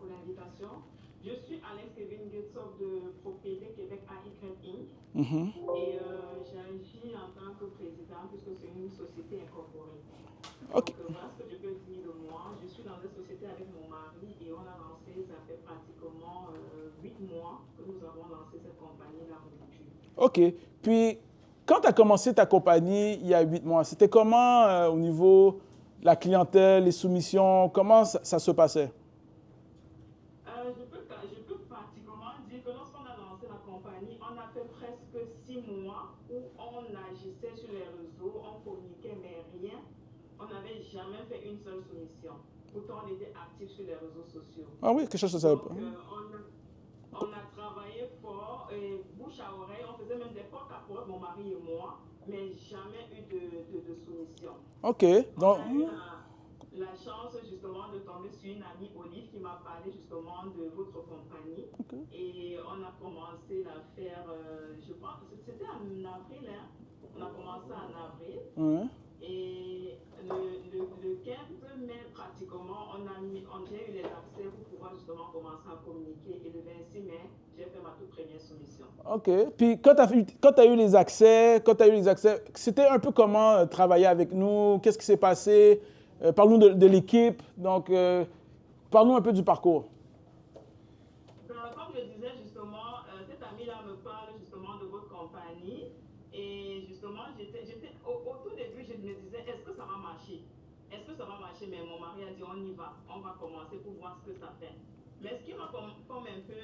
pour l'invitation. Je suis Alex Kevin Gutzov de Propriété Québec AY Inc. Et j'agis en tant que président puisque c'est une société incorporée. Donc voilà ce que je peux dire de moi. Je suis dans cette société avec mon mari et on a lancé, ça fait pratiquement 8 mois que nous avons lancé cette compagnie-là aujourd'hui. OK. Puis, quand tu as commencé ta compagnie il y a 8 mois, c'était comment au niveau de la clientèle, les soumissions, comment ça se passait? Je peux pratiquement dire que lorsqu'on a lancé la compagnie, on a fait presque 6 mois où on agissait sur les réseaux, on communiquait mais rien. On n'avait jamais fait une seule soumission. Pourtant, on était actifs sur les réseaux sociaux. Ah oui, quelque chose que je ne savais pas. On a travaillé fort, bouche à oreille, on faisait même des portes à porte, mon mari et moi, mais jamais eu de soumission. OK. Donc, on a eu la chance justement de tomber sur une amie Olive qui m'a parlé justement de votre compagnie. Et on a commencé à faire, je pense, c'était en avril, hein? On a commencé en avril. Et le 15 mai, pratiquement, j'ai eu les accès pour pouvoir justement commencer à communiquer. Et le 26 mai, j'ai fait ma toute première soumission. OK. Puis quand tu as eu les accès, c'était un peu comment travailler avec nous? Qu'est-ce qui s'est passé? Parle-nous de l'équipe. Donc, parle-nous un peu du parcours. Comme je disais justement, cette amie-là me parle justement de votre compagnie. Et justement, au tout début, je me disais, est-ce que ça va marcher? Est-ce que ça va marcher? Mais mon mari a dit, on y va. On va commencer pour voir ce que ça fait. Mais ce qui m'a comme un peu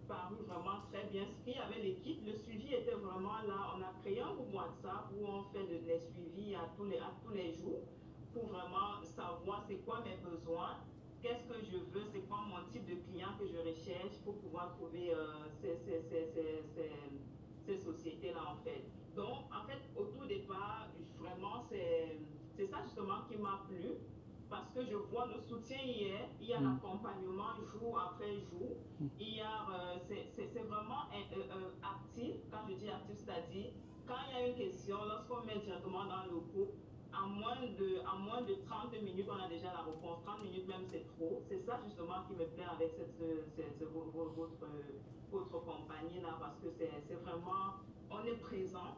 paru vraiment très bien, c'est qu'il y avait l'équipe. Le suivi était vraiment là. On a créé un groupe WhatsApp où on fait des suivis à tous les jours pour vraiment savoir c'est quoi mes besoins. Qu'est-ce que je veux, c'est quoi mon type de client que je recherche pour pouvoir trouver ces sociétés-là en fait. Donc en fait au tout départ, vraiment c'est ça justement qui m'a plu parce que je vois le soutien hier, il y a l'accompagnement jour après jour, il y a c'est vraiment actif. Quand je dis actif, c'est-à-dire quand il y a une question, lorsqu'on met directement dans le groupe, en moins de 30 minutes, on a déjà la réponse. 30 minutes même, c'est trop. C'est ça justement qui me plaît avec votre compagnie-là, parce que c'est vraiment, on est présent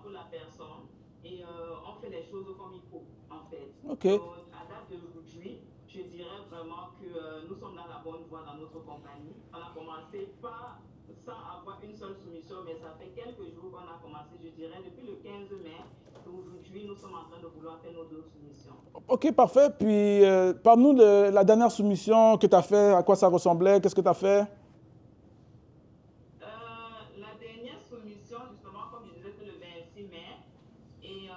pour la personne et on fait les choses comme il faut, en fait. OK. Donc, à date d'aujourd'hui, je dirais vraiment que nous sommes dans la bonne voie dans notre compagnie. On a commencé pas sans avoir une seule soumission, mais ça fait quelques jours qu'on a commencé, je dirais, depuis le 15 mai. Aujourd'hui, nous sommes en train de vouloir faire nos deux soumissions. OK, parfait. Puis, parle-nous de la dernière soumission que tu as fait, à quoi ça ressemblait, qu'est-ce que tu as fait? La dernière soumission, justement, comme je disais, c'est le 26 mai. Et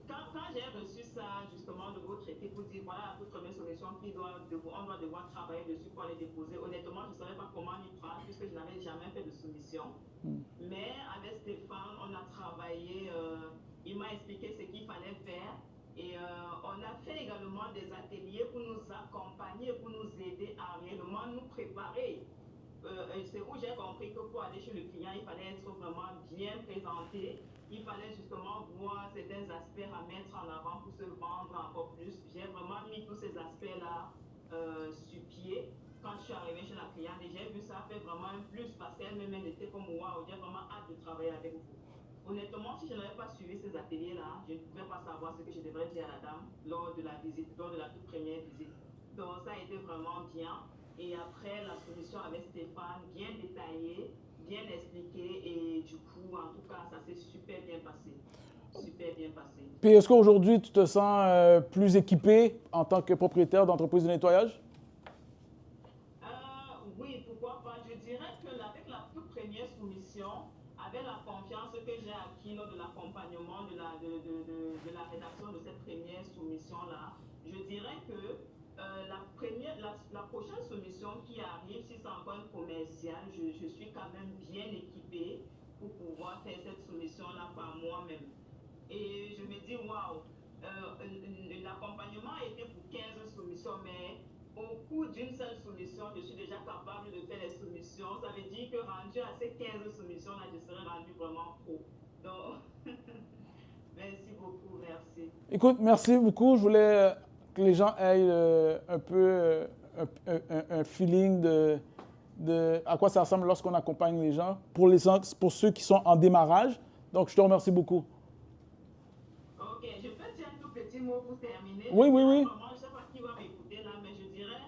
quand j'ai reçu ça, justement, de votre équipe, pour dire, voilà, la toute première soumission, on doit devoir travailler dessus pour les déposer. Honnêtement, je ne savais pas comment y prendre, puisque je n'avais jamais fait de soumission. Mais avec Stéphane, on a travaillé, il m'a expliqué ce qu'il fallait faire. Et on a fait également des ateliers pour nous accompagner, pour nous aider à réellement nous préparer. C'est où j'ai compris que pour aller chez le client, il fallait être vraiment bien présenté. Il fallait justement voir certains aspects à mettre en avant pour se vendre encore plus. J'ai vraiment mis tous ces aspects-là sur pied quand je suis arrivée chez la cliente et j'ai vu ça fait vraiment un plus parce qu'elle-même était comme waouh, j'ai vraiment hâte de travailler avec vous. Honnêtement, si je n'avais pas suivi ces ateliers-là, je ne pouvais pas savoir ce que je devrais dire à la dame lors de la visite, lors de la toute première visite. Donc ça a été vraiment bien. Et après, la solution avec Stéphane, bien détaillée, bien expliquée. Et du coup, en tout cas, ça s'est super bien passé. Super bien passé. Puis, est-ce qu'aujourd'hui, tu te sens plus équipé en tant que propriétaire d'entreprise de nettoyage? Oui, pourquoi pas. Je dirais que avec la toute première soumission, avec la confiance que j'ai acquis lors de l'accompagnement de la rédaction de cette première soumission-là, je dirais que la prochaine solution qui arrive, si c'est encore une commerciale, je suis quand même bien équipée pour pouvoir faire cette soumission-là par moi-même. Et je me dis, waouh, l'accompagnement a été pour 15 soumissions, mais au cours d'une seule soumission, je suis déjà capable de faire les soumissions. Ça veut dire que rendu à ces 15 soumissions-là, je serai rendu vraiment pro. Donc, merci beaucoup, merci. Écoute, merci beaucoup. Je voulais que les gens aient un peu un feeling de à quoi ça ressemble lorsqu'on accompagne les gens pour ceux qui sont en démarrage. Donc, je te remercie beaucoup. Ok, je peux dire un tout petit mot pour terminer. Oui, oui, oui. Vraiment, je ne sais pas qui va m'écouter là, mais je dirais,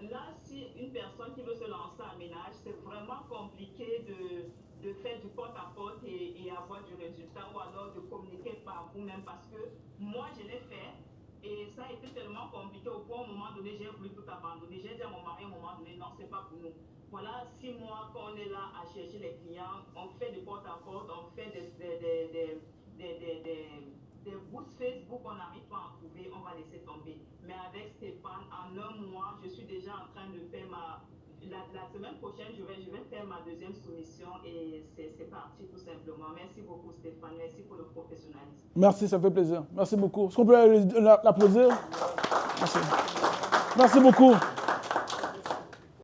là, si une personne qui veut se lancer en ménage, c'est vraiment compliqué de faire du porte-à-porte et avoir du résultat, ou alors de communiquer par vous-même, parce que moi, je l'ai fait. Et ça a été tellement compliqué au point, au moment donné, j'ai voulu tout abandonner. J'ai dit à mon mari à un moment donné, non, c'est pas pour nous. Voilà, 6 mois qu'on est là à chercher les clients, on fait du porte-à-porte, on fait des boosts Facebook, on n'arrive pas à en trouver, on va laisser tomber. Mais avec Stéphane, en un mois, je suis déjà en train de faire la semaine prochaine, je vais faire ma deuxième soumission et c'est parti tout simplement. Merci beaucoup Stéphane, merci pour le professionnalisme. Merci, ça fait plaisir. Merci beaucoup. Est-ce qu'on peut l'applaudir? Merci. Merci beaucoup.